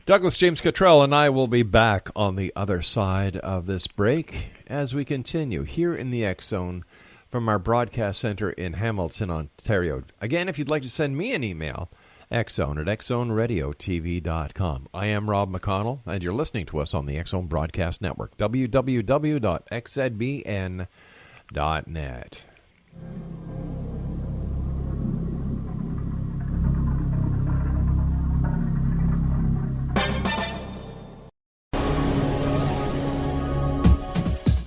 Douglas James Cottrell and I will be back on the other side of this break as we continue here in the X Zone from our broadcast center in Hamilton, Ontario. Again, if you'd like to send me an email, xzone@xzoneradiotv.com. I am Rob McConnell, and you're listening to us on the X Zone Broadcast Network, www.xzbn.net.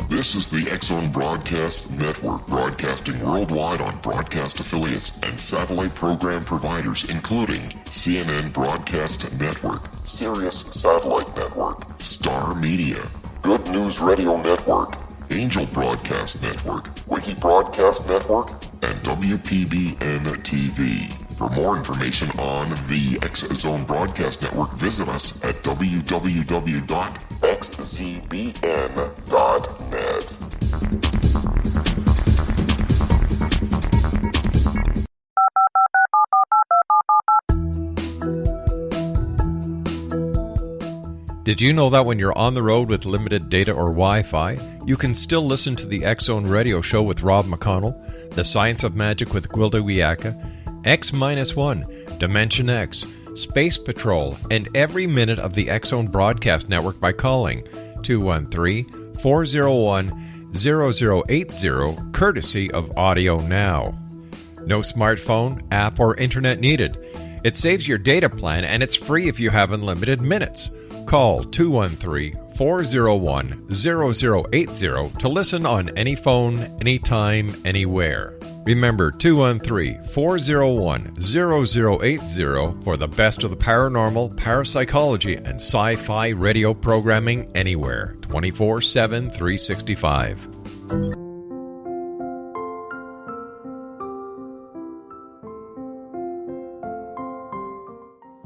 This is the X Zone Broadcast Network, broadcasting worldwide on broadcast affiliates and satellite program providers, including CNN Broadcast Network, Sirius Satellite Network, Star Media, Good News Radio Network, Angel Broadcast Network, Wiki Broadcast Network, and WPBN TV. For more information on the X Zone Broadcast Network, visit us at www.xzbn.net. Did you know that when you're on the road with limited data or Wi-Fi, you can still listen to the X Zone Radio Show with Rob McConnell, The Science of Magic with Gwilda Wiyaka, X-1, Dimension X, Space Patrol, and every minute of the X Zone Broadcast Network by calling 213-401-0080, courtesy of Audio Now. No smartphone, app, or internet needed. It saves your data plan, and it's free if you have unlimited minutes. Call 213-401-0080 to listen on any phone, anytime, anywhere. Remember 213-401-0080 for the best of the paranormal, parapsychology, and sci-fi radio programming anywhere, 24/7, 365.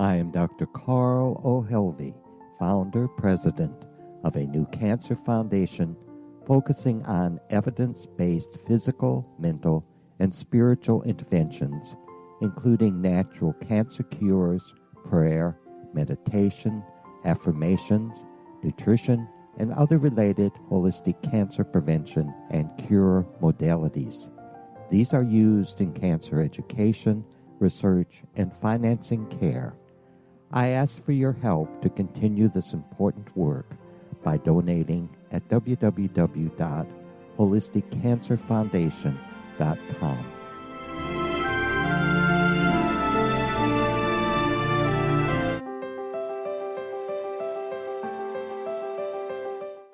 I am Dr. Carl O'Helvey, founder, president of a new cancer foundation focusing on evidence-based physical, mental, and spiritual interventions, including natural cancer cures, prayer, meditation, affirmations, nutrition, and other related holistic cancer prevention and cure modalities. These are used in cancer education, research, and financing care. I ask for your help to continue this important work by donating at www.holisticcancerfoundation.com.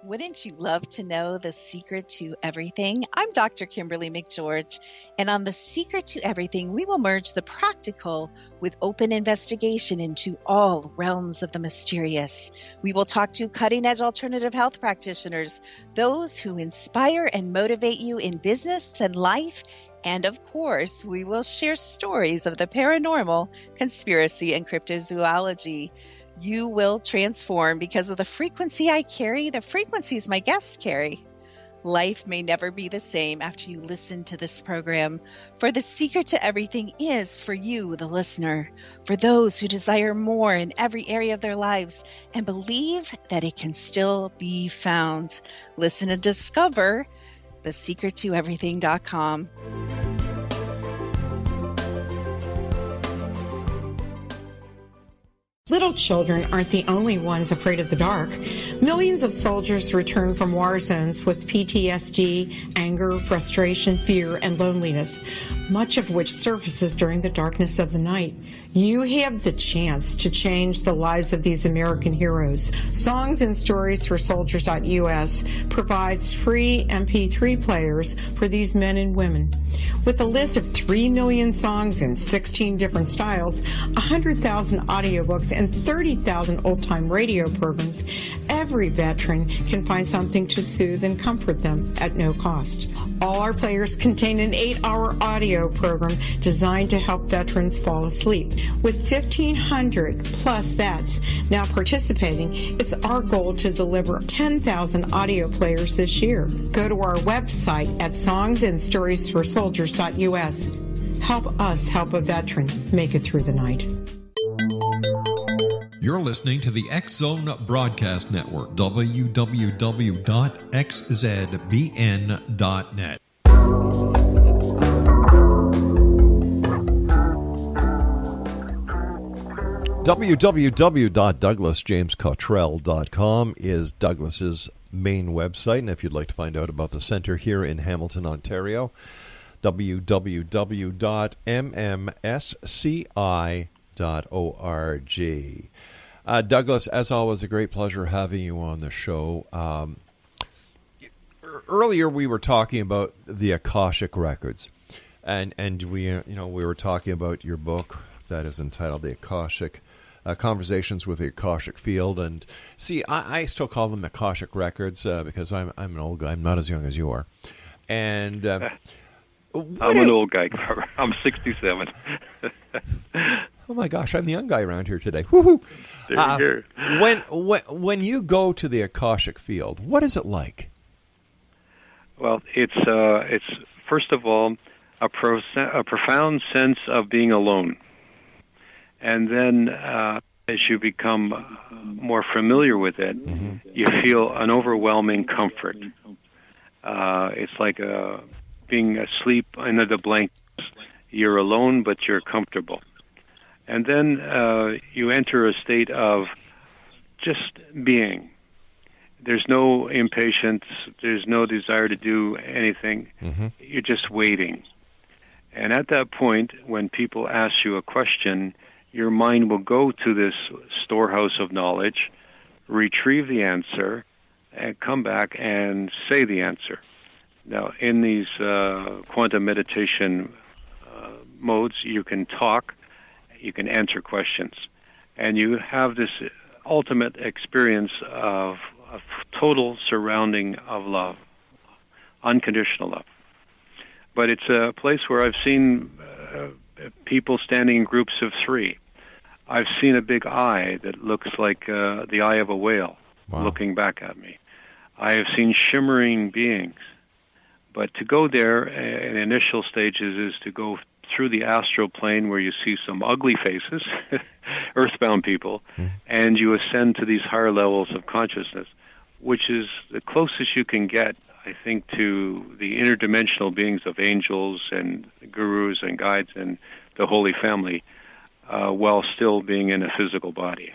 Wouldn't you love to know the secret to everything? I'm Dr. Kimberly McGeorge, and on The Secret to Everything, we will merge the practical with open investigation into all realms of the mysterious. We will talk to cutting-edge alternative health practitioners, those who inspire and motivate you in business and life, and of course, we will share stories of the paranormal, conspiracy, and cryptozoology. You will transform because of the frequency I carry, the frequencies my guests carry. Life may never be the same after you listen to this program, for the secret to everything is for you, the listener, for those who desire more in every area of their lives and believe that it can still be found. Listen and discover thesecrettoeverything.com. Little children aren't the only ones afraid of the dark. Millions of soldiers return from war zones with PTSD, anger, frustration, fear, and loneliness, much of which surfaces during the darkness of the night. You have the chance to change the lives of these American heroes. Songs and Stories for Soldiers.us provides free MP3 players for these men and women. With a list of 3 million songs in 16 different styles, 100,000 audiobooks, and 30,000 old-time radio programs, every veteran can find something to soothe and comfort them at no cost. All our players contain an 8-hour audio program designed to help veterans fall asleep. With 1,500 plus vets now participating, it's our goal to deliver 10,000 audio players this year. Go to our website at songsandstoriesforsoldiers.us. Help us help a veteran make it through the night. You're listening to the X-Zone Broadcast Network, www.xzbn.net. www.douglasjamescottrell.com is Douglas's main website, and if you'd like to find out about the center here in Hamilton, Ontario, www.mmsci.org. Douglas, as always, a great pleasure having you on the show. Earlier, we were talking about the Akashic records, and we were talking about your book that is entitled "The Akashic Conversations with the Akashic Field." And see, I still call them Akashic records because I'm an old guy. I'm not as young as you are, and I'm an old guy. I'm 67. Oh my gosh, I'm the young guy around here today. Woohoo! There you go. When you go to the Akashic field, what is it like? Well, it's first of all a profound sense of being alone, and then as you become more familiar with it, you feel an overwhelming comfort. It's like being asleep under the blankets. You're alone, but you're comfortable. And then you enter a state of just being. There's no impatience. There's no desire to do anything. You're just waiting. And at that point, when people ask you a question, your mind will go to this storehouse of knowledge, retrieve the answer, and come back and say the answer. Now, in these quantum meditation modes, you can talk, you can answer questions, and you have this ultimate experience of total surrounding of love, unconditional love. But it's a place where I've seen people standing in groups of 3. I've seen a big eye that looks like the eye of a whale looking back at me. I have seen shimmering beings. But to go there in initial stages is to go through the astral plane where you see some ugly faces, earthbound people, and you ascend to these higher levels of consciousness, which is the closest you can get, I think, to the interdimensional beings of angels and gurus and guides and the Holy Family, while still being in a physical body.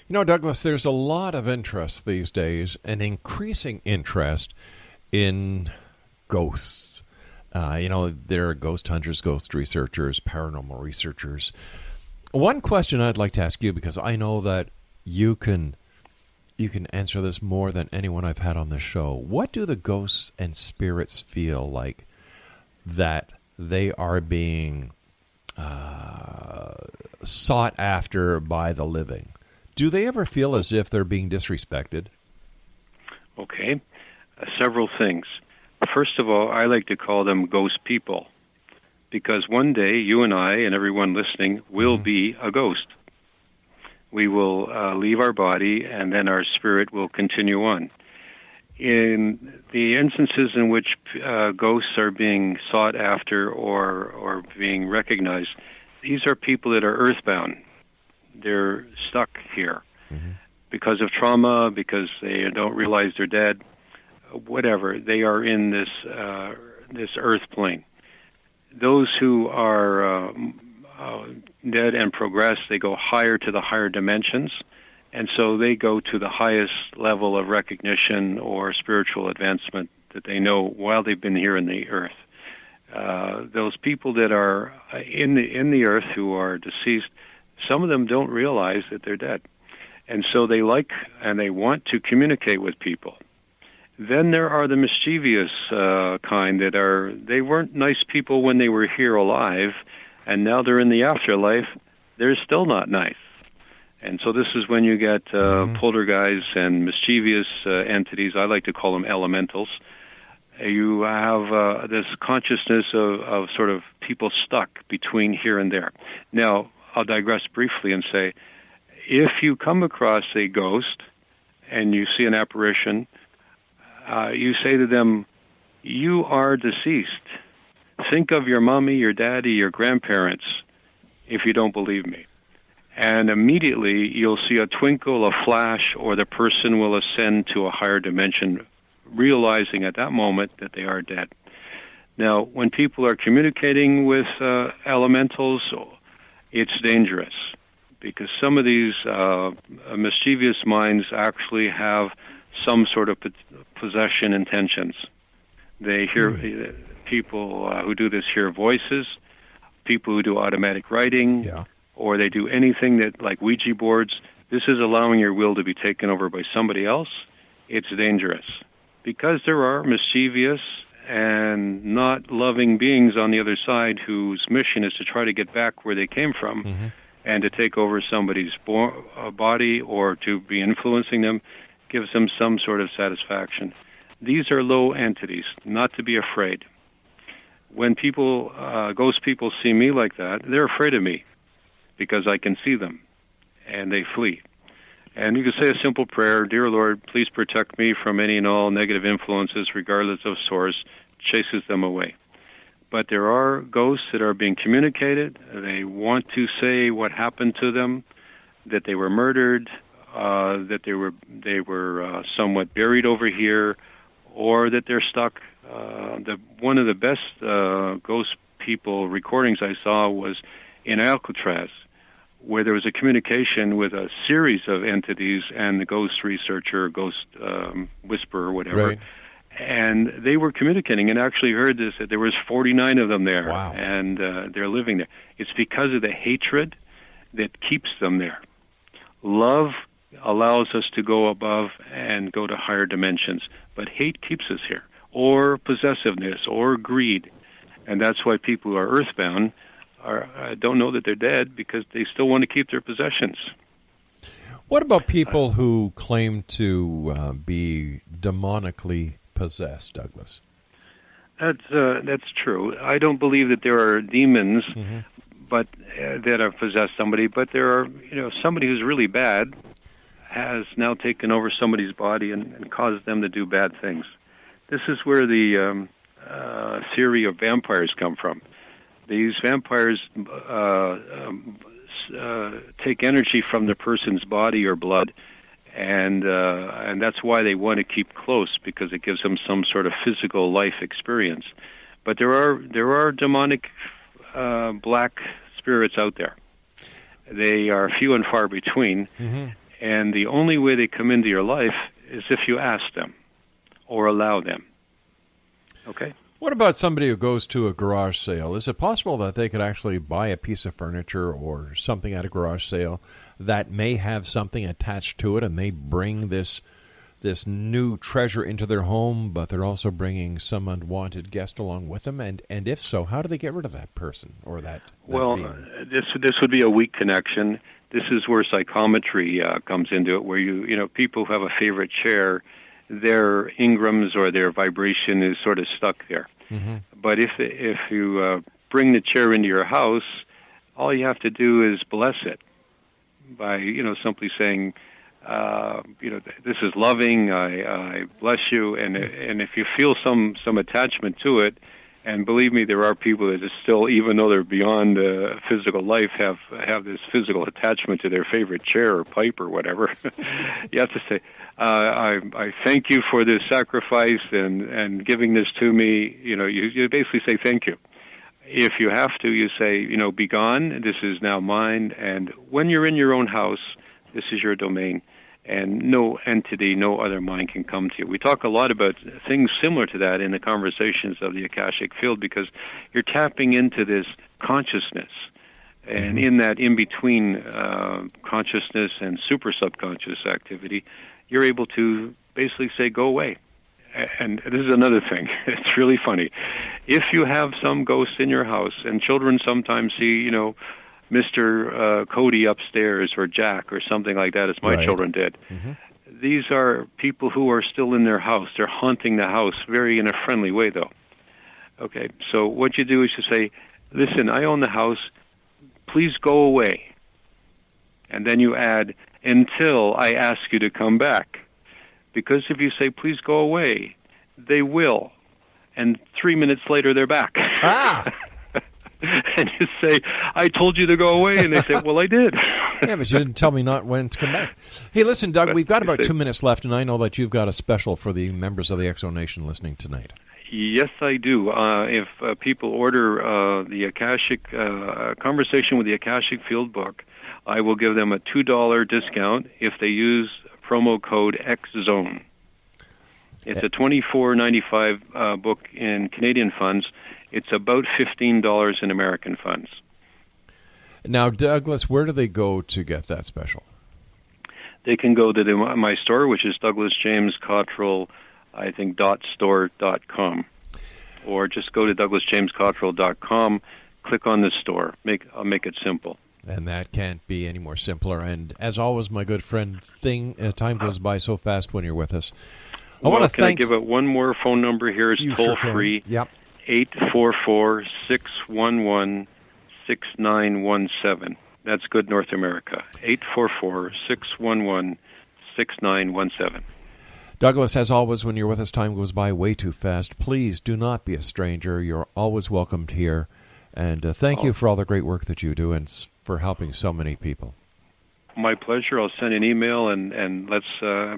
You know, Douglas, there's a lot of interest these days, an increasing interest in ghosts. There are ghost hunters, ghost researchers, paranormal researchers. One question I'd like to ask you, because I know that you can answer this more than anyone I've had on the show. What do the ghosts and spirits feel like that they are being sought after by the living? Do they ever feel as if they're being disrespected? Okay, several things. First of all, I like to call them ghost people, because one day you and I and everyone listening will be a ghost. We will leave our body, and then our spirit will continue on. In the instances in which ghosts are being sought after or being recognized, these are people that are earthbound. They're stuck here because of trauma, because they don't realize they're dead, whatever. They are in this earth plane. Those who are dead and progress, they go higher to the higher dimensions, and so they go to the highest level of recognition or spiritual advancement that they know while they've been here in the earth. Those people that are in the earth who are deceased, some of them don't realize that they're dead, and so they like and they want to communicate with people. Then there are the mischievous kind they weren't nice people when they were here alive, and now they're in the afterlife, they're still not nice. And so this is when you get poltergeists and mischievous entities. I like to call them elementals. You have this consciousness of sort of people stuck between here and there. Now, I'll digress briefly and say, if you come across a ghost and you see an apparition, you say to them, "You are deceased. Think of your mommy, your daddy, your grandparents, if you don't believe me." And immediately you'll see a twinkle, a flash, or the person will ascend to a higher dimension, realizing at that moment that they are dead. Now, when people are communicating with elementals, it's dangerous, because some of these mischievous minds actually have some sort of possession intentions. They hear people who do this hear voices, people who do automatic writing, or they do anything that, like Ouija boards. This is allowing your will to be taken over by somebody else. It's dangerous, because there are mischievous and not loving beings on the other side whose mission is to try to get back where they came from and to take over somebody's body or to be influencing them, gives them some sort of satisfaction. These are low entities, not to be afraid. When people, ghost people, see me like that, they're afraid of me because I can see them, and they flee. And you can say a simple prayer: "Dear Lord, please protect me from any and all negative influences, regardless of source," chases them away. But there are ghosts that are being communicated. They want to say what happened to them, that they were murdered, that they were somewhat buried over here, or that they're stuck. One of the best ghost people recordings I saw was in Alcatraz, where there was a communication with a series of entities and the ghost researcher, ghost whisperer, whatever. Right. And they were communicating, and actually heard this, that there was 49 of them there, and they're living there. It's because of the hatred that keeps them there. Love allows us to go above and go to higher dimensions, but hate keeps us here. or possessiveness or greed. And that's why people who are earthbound don't know that they're dead, because they still want to keep their possessions. What about people who claim to be demonically possessed, Douglas? That's true. I don't believe that there are demons, but that have possessed somebody. But there are, somebody who's really bad has now taken over somebody's body and caused them to do bad things. This is where the theory of vampires come from. These vampires take energy from the person's body or blood, and that's why they want to keep close, because it gives them some sort of physical life experience. But there are demonic black spirits out there. They are few and far between, and the only way they come into your life is if you ask them or allow them. Okay? What about somebody who goes to a garage sale? Is it possible that they could actually buy a piece of furniture or something at a garage sale that may have something attached to it, and they bring this new treasure into their home, but they're also bringing some unwanted guest along with them? And if so, how do they get rid of that person or that Well, being? This would be a weak connection. This is where psychometry comes into it, where people who have a favorite chair, their engrams or their vibration is sort of stuck there. But if you bring the chair into your house, all you have to do is bless it by simply saying, this is loving. I bless you, and if you feel some attachment to it, and believe me, there are people that still, even though they're beyond physical life, have this physical attachment to their favorite chair or pipe or whatever. You have to say, I thank you for this sacrifice and giving this to me. You basically say thank you. If you have to, you say, be gone. This is now mine. And when you're in your own house, this is your domain. And no entity, no other mind can come to you. We talk a lot about things similar to that in the conversations of the Akashic field, because you're tapping into this consciousness. And in that in-between consciousness and super subconscious activity, you're able to basically say, go away. And this is another thing. It's really funny. If you have some ghosts in your house, and children sometimes see, Mr. Cody upstairs or Jack or something like that, as my children did. These are people who are still in their house. They're haunting the house, very in a friendly way, though. Okay, so what you do is you say, listen, I own the house. Please go away. And then you add, until I ask you to come back. Because if you say, please go away, they will. And 3 minutes later, they're back. And you say, I told you to go away. And they say, well, I did. Yeah, but you didn't tell me not when to come back. Hey, listen, Doug, we've got about 2 minutes left, and I know that you've got a special for the members of the Exo Nation listening tonight. Yes, I do. If people order the Akashic Conversation with the Akashic Field book, I will give them a $2 discount if they use promo code XZone. It's a $24.95 book in Canadian funds. It's about $15 in American funds. Now, Douglas, where do they go to get that special? They can go to my store, which is Douglas James Cottrell, I think, .store.com. Or just go to douglasjamescottrell.com, click on the store. I'll make it simple. And that can't be any more simpler. And as always, my good friend, time goes by so fast when you're with us. Can I give it one more phone number here? It's toll-free. Yep. 844-611-6917. That's good North America. 844-611-6917. Douglas, as always, when you're with us, time goes by way too fast. Please do not be a stranger. You're always welcomed here. And thank you for all the great work that you do and for helping so many people. My pleasure. I'll send an email and let's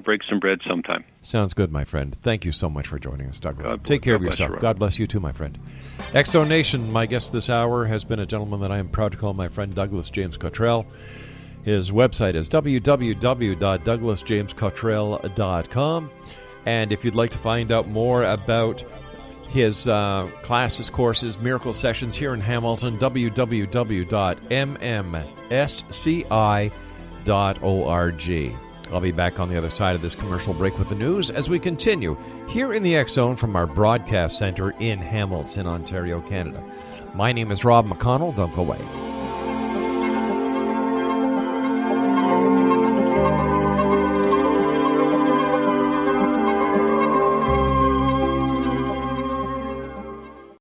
break some bread sometime. Sounds good, my friend. Thank you so much for joining us, Douglas. Take care of yourself. God bless you too, my friend. Exo Nation, my guest this hour has been a gentleman that I am proud to call my friend Douglas James Cottrell. His website is www.douglasjamescottrell.com. And if you'd like to find out more about his classes, courses, miracle sessions here in Hamilton, www.mmsci.org. I'll be back on the other side of this commercial break with the news as we continue here in the X Zone from our broadcast center in Hamilton, Ontario, Canada. My name is Rob McConnell. Don't go away.